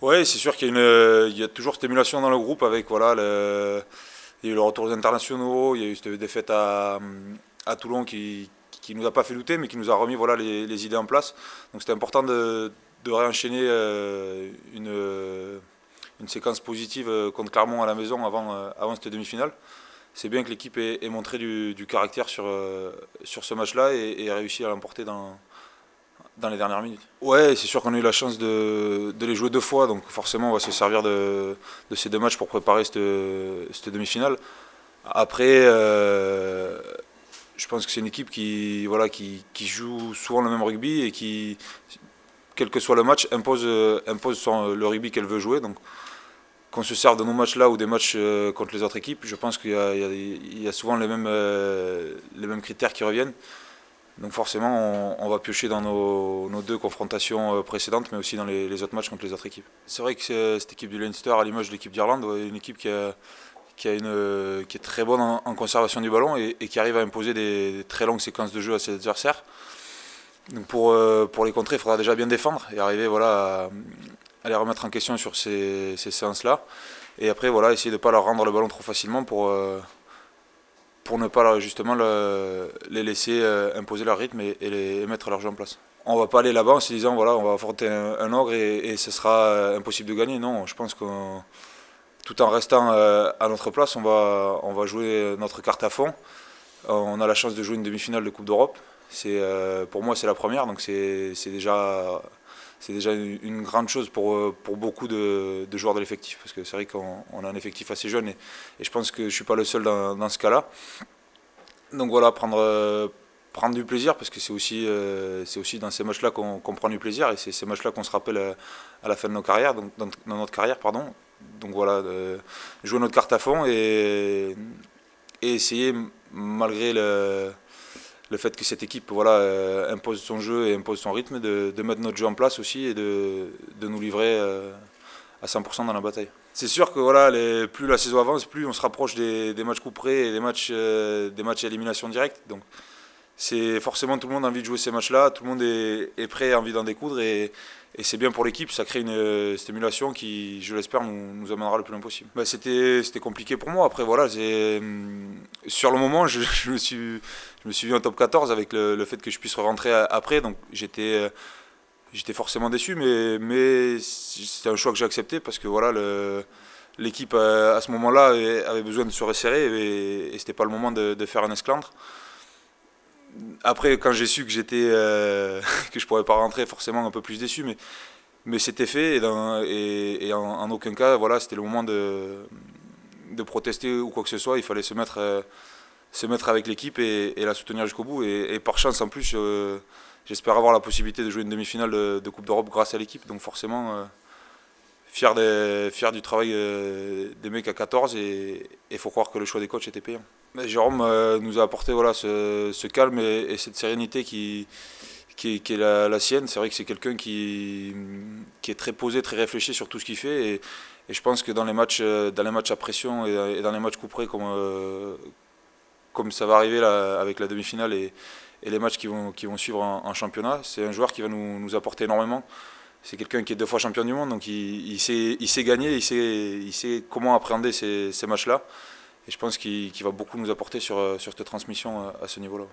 Oui, c'est sûr il y a toujours cette émulation dans le groupe avec voilà, il y a eu le retour des internationaux, il y a eu cette défaite à Toulon qui nous a pas fait douter, mais qui nous a remis voilà, les idées en place. Donc c'était important de réenchaîner une séquence positive contre Clermont à la maison avant cette demi-finale. C'est bien que l'équipe ait montré du caractère sur ce match-là et ait réussi à l'emporter dans les dernières minutes. Ouais, c'est sûr qu'on a eu la chance de les jouer deux fois, donc forcément on va se servir de ces deux matchs pour préparer cette demi-finale. Après, je pense que c'est une équipe voilà, qui joue souvent le même rugby et qui, quel que soit le match, impose le rugby qu'elle veut jouer. Donc qu'on se serve de nos matchs-là ou des matchs contre les autres équipes, je pense qu'il y a souvent les mêmes critères qui reviennent. Donc forcément, on va piocher dans nos deux confrontations précédentes, mais aussi dans les autres matchs contre les autres équipes. C'est vrai que cette équipe du Leinster, à l'image de l'équipe d'Irlande, est une équipe qui est très bonne en conservation du ballon et qui arrive à imposer des très longues séquences de jeu à ses adversaires. Donc pour les contrer, il faudra déjà bien défendre et arriver voilà, à les remettre en question sur ces séances-là. Et après, voilà, essayer de ne pas leur rendre le ballon trop facilement pour ne pas justement les laisser imposer leur rythme et mettre leur jeu en place. On ne va pas aller là-bas en se disant voilà, on va affronter un ogre et ce sera impossible de gagner. Non, je pense que tout en restant à notre place, on va jouer notre carte à fond. On a la chance de jouer une demi-finale de Coupe d'Europe. Pour moi, c'est la première, donc c'est déjà une grande chose pour beaucoup de joueurs de l'effectif, parce que c'est vrai qu'on a un effectif assez jeune et je pense que je ne suis pas le seul dans ce cas-là. Donc voilà, prendre du plaisir, parce que c'est aussi dans ces matchs-là qu'on prend du plaisir et c'est ces matchs-là qu'on se rappelle à la fin de nos carrières, donc dans notre carrière, pardon. Donc voilà, jouer notre carte à fond et essayer, malgré le fait que cette équipe voilà, impose son jeu et impose son rythme, de mettre notre jeu en place aussi et de nous livrer à 100% dans la bataille. C'est sûr que voilà, plus la saison avance, plus on se rapproche des matchs couperés et des matchs à élimination directe. Donc c'est forcément tout le monde a envie de jouer ces matchs-là, tout le monde est prêt, a envie d'en découdre et c'est bien pour l'équipe, ça crée une stimulation qui, je l'espère, nous amènera le plus loin possible. Bah, c'était compliqué pour moi, après voilà, sur le moment je me suis vu en top 14 avec le fait que je puisse rentrer après, donc j'étais forcément déçu, mais c'était un choix que j'ai accepté parce que voilà, l'équipe à ce moment-là avait besoin de se resserrer et c'était pas le moment de faire un esclandre. Après, quand j'ai su que que je pourrais pas rentrer, forcément un peu plus déçu, mais c'était fait et en aucun cas, voilà, c'était le moment de protester ou quoi que ce soit. Il fallait se mettre avec l'équipe et la soutenir jusqu'au bout. Et par chance, en plus, j'espère avoir la possibilité de jouer une demi-finale de Coupe d'Europe grâce à l'équipe. Donc forcément, fier du travail des mecs à 14 et il faut croire que le choix des coachs était payant. Mais Jérôme nous a apporté voilà, ce calme et cette sérénité qui est la sienne. C'est vrai que c'est quelqu'un qui est très posé, très réfléchi sur tout ce qu'il fait et je pense que dans les matchs à pression et dans les matchs couperés comme ça va arriver là, avec la demi-finale et les matchs qui vont suivre en championnat, c'est un joueur qui va nous apporter énormément. C'est quelqu'un qui est 2 fois champion du monde, donc il sait gagner, il sait comment appréhender ces matchs-là. Et je pense qu'il va beaucoup nous apporter sur cette transmission à ce niveau-là.